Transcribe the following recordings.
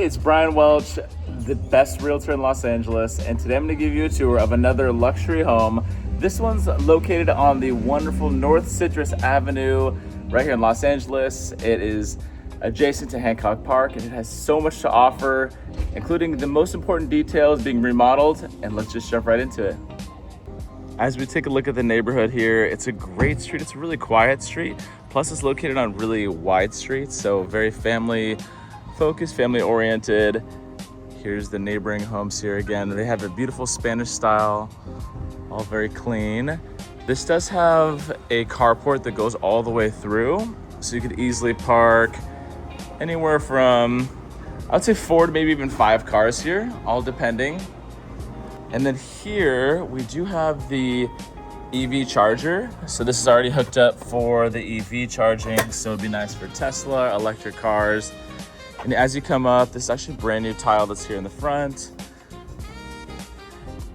it's Brian Welch, the best realtor in Los Angeles, and today I'm going to give you a tour of another luxury home. This one's located on the wonderful North Citrus Avenue right here in Los Angeles. It is adjacent to Hancock Park, and it has so much to offer, including the most important details being remodeled, and let's just jump right into it. As we take a look at the neighborhood here, it's a great street. It's a really quiet street. Plus, it's located on really wide streets, so very family focused, family oriented. Here's the neighboring homes here again. They have a beautiful Spanish style, all very clean. This does have a carport that goes all the way through, so you could easily park anywhere from, I would say 4 to maybe even 5 cars here, all depending. And then here we do have the EV charger. So this is already hooked up for the EV charging. So it'd be nice for Tesla, electric cars. And as you come up, this is actually a brand new tile that's here in the front.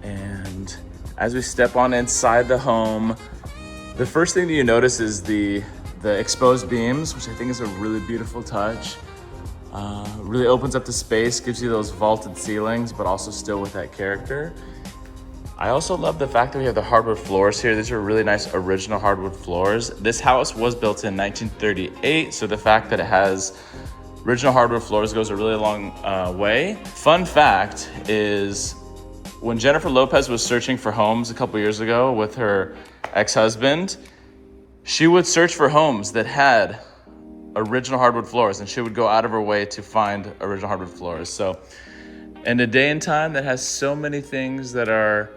And as we step on inside the home, the first thing that you notice is the exposed beams, which I think is a really beautiful touch. Really opens up the space, gives you those vaulted ceilings, but also still with that character. I also love the fact that we have the hardwood floors here. These are really nice original hardwood floors. This house was built in 1938, so the fact that it has original hardwood floors goes a really long way. Fun fact is, when Jennifer Lopez was searching for homes a couple years ago with her ex-husband, she would search for homes that had original hardwood floors, and she would go out of her way to find original hardwood floors. So in a day and time that has so many things that are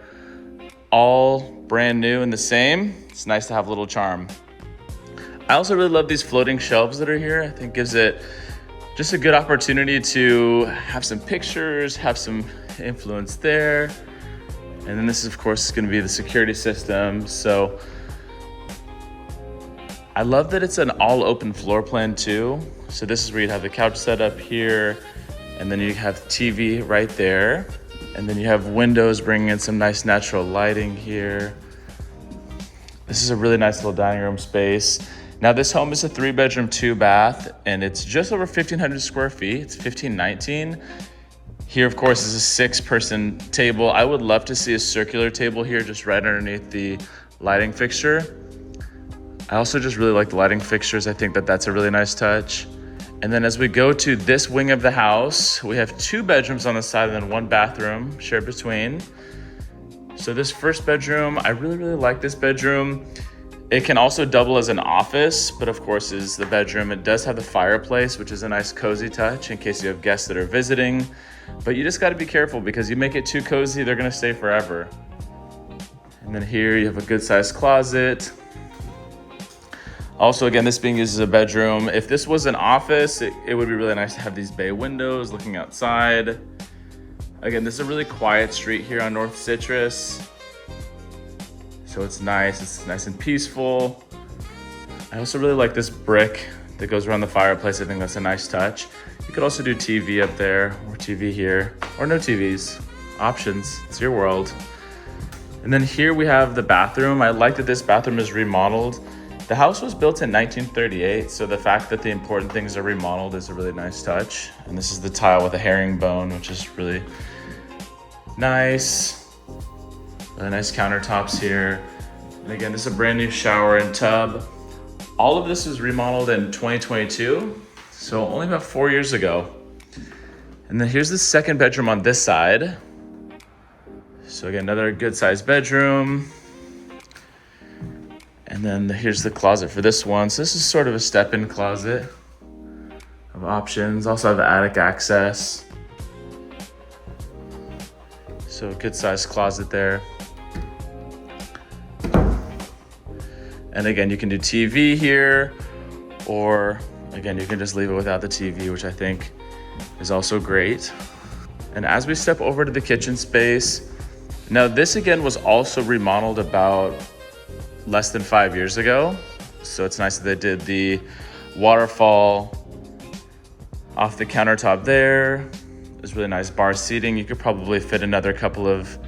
all brand new and the same, it's nice to have a little charm. I also really love these floating shelves that are here. I think gives it just a good opportunity to have some pictures, have some influence there. And then this is, of course, going to be the security system. So I love that it's an all open floor plan too. So this is where you'd have the couch set up here, and then you have TV right there. And then you have windows bringing in some nice natural lighting here. This is a really nice little dining room space. Now this home is a 3-bedroom, 2-bath, and it's just over 1,500 square feet. It's 1,519. Here, of course, is a 6-person table. I would love to see a circular table here just right underneath the lighting fixture. I also just really like the lighting fixtures. I think that that's a really nice touch. And then as we go to this wing of the house, we have 2 bedrooms on the side and then 1 bathroom shared between. So this first bedroom, I really like this bedroom. It can also double as an office, but of course is the bedroom. It does have the fireplace, which is a nice cozy touch in case you have guests that are visiting. But you just gotta be careful because you make it too cozy, they're gonna stay forever. And then here you have a good sized closet. Also, again, this being used as a bedroom. If this was an office, it would be really nice to have these bay windows looking outside. Again, this is a really quiet street here on North Citrus. So it's nice and peaceful. I also really like this brick that goes around the fireplace. I think that's a nice touch. You could also do TV up there, or TV here, or no TVs. Options, it's your world. And then here we have the bathroom. I like that this bathroom is remodeled. The house was built in 1938, so the fact that the important things are remodeled is a really nice touch. And this is the tile with a herringbone, which is really nice. Really nice countertops here. And again, this is a brand new shower and tub. All of this was remodeled in 2022, so only about 4 years ago. And then here's the second bedroom on this side. So again, another good sized bedroom. And then here's the closet for this one. So this is sort of a step-in closet of options. Also have attic access. So a good sized closet there. And again, you can do TV here, or again, you can just leave it without the TV, which I think is also great. And as we step over to the kitchen space, now this again was also remodeled about less than 5 years ago. So it's nice that they did the waterfall off the countertop there. There's really nice bar seating. You could probably fit another couple of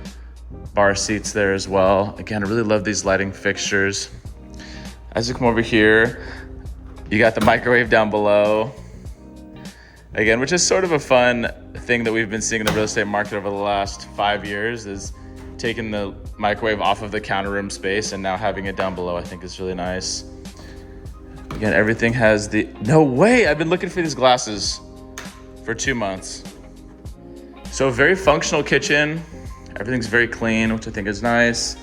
bar seats there as well. Again, I really love these lighting fixtures. As you come over here, you got the microwave down below. Again, which is sort of a fun thing that we've been seeing in the real estate market over the last 5 years, is taking the microwave off of the counter room space and now having it down below. I think is really nice. Again, everything has the, no way, I've been looking for these glasses for 2 months. So very functional kitchen. Everything's very clean, which I think is nice.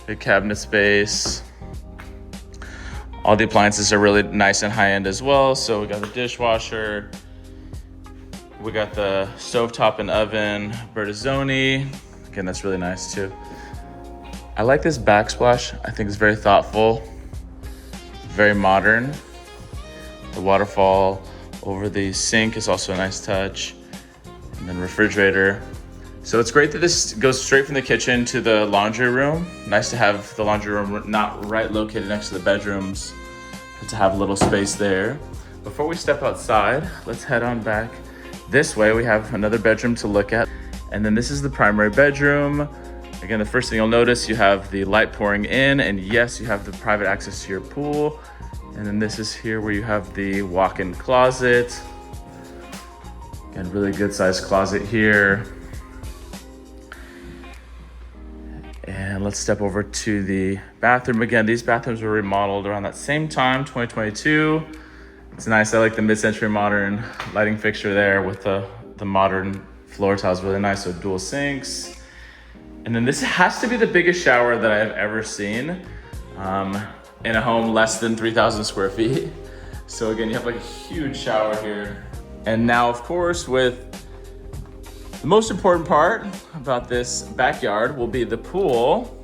Big cabinet space. All the appliances are really nice and high-end as well. So we got the dishwasher. We got the stovetop and oven, Bertazzoni. Again, that's really nice too. I like this backsplash. I think it's very thoughtful, very modern. The waterfall over the sink is also a nice touch. And then refrigerator. So it's great that this goes straight from the kitchen to the laundry room. Nice to have the laundry room not right located next to the bedrooms, but to have a little space there. Before we step outside, let's head on back this way. We have another bedroom to look at. And then this is the primary bedroom. Again, the first thing you'll notice, you have the light pouring in, and yes, you have the private access to your pool. And then this is here where you have the walk-in closet. Again, really good sized closet here. And let's step over to the bathroom. Again, these bathrooms were remodeled around that same time, 2022. It's nice. I like the mid-century modern lighting fixture there with the modern floor tiles, really nice. So dual sinks. And then this has to be the biggest shower that I've ever seen in a home less than 3,000 square feet. So again, you have like a huge shower here. And now, of course, with the most important part about this backyard will be the pool.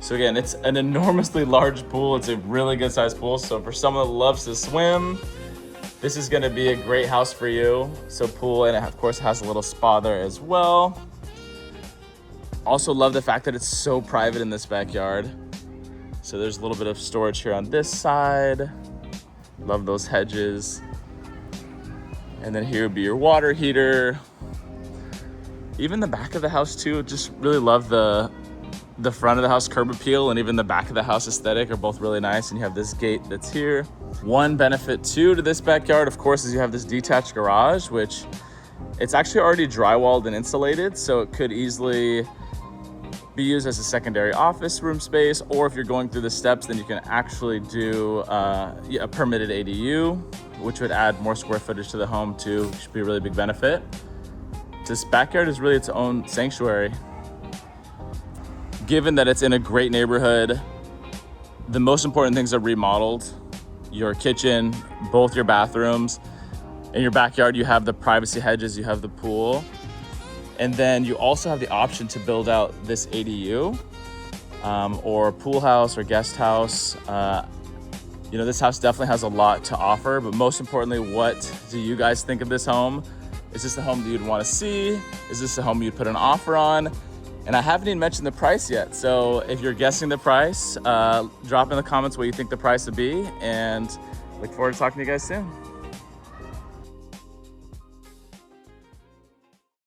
So again, it's an enormously large pool. It's a really good sized pool. So for someone that loves to swim, this is gonna be a great house for you. So pool, and it of course has a little spa there as well. Also love the fact that it's so private in this backyard. So there's a little bit of storage here on this side. Love those hedges. And then here would be your water heater. Even the back of the house too, just really love the front of the house curb appeal, and even the back of the house aesthetic are both really nice. And you have this gate that's here. One benefit too to this backyard, of course, is you have this detached garage, which it's actually already drywalled and insulated. So it could easily be used as a secondary office room space, or if you're going through the steps, then you can actually do a permitted ADU, which would add more square footage to the home too, which should be a really big benefit. This backyard is really its own sanctuary. Given that it's in a great neighborhood, the most important things are remodeled. Your kitchen, both your bathrooms. In your backyard, you have the privacy hedges, you have the pool. And then you also have the option to build out this ADU or pool house or guest house. You know, this house definitely has a lot to offer, but most importantly, what do you guys think of this home? Is this the home that you'd want to see? Is this the home you'd put an offer on? And I haven't even mentioned the price yet. So if you're guessing the price, drop in the comments what you think the price would be, and look forward to talking to you guys soon.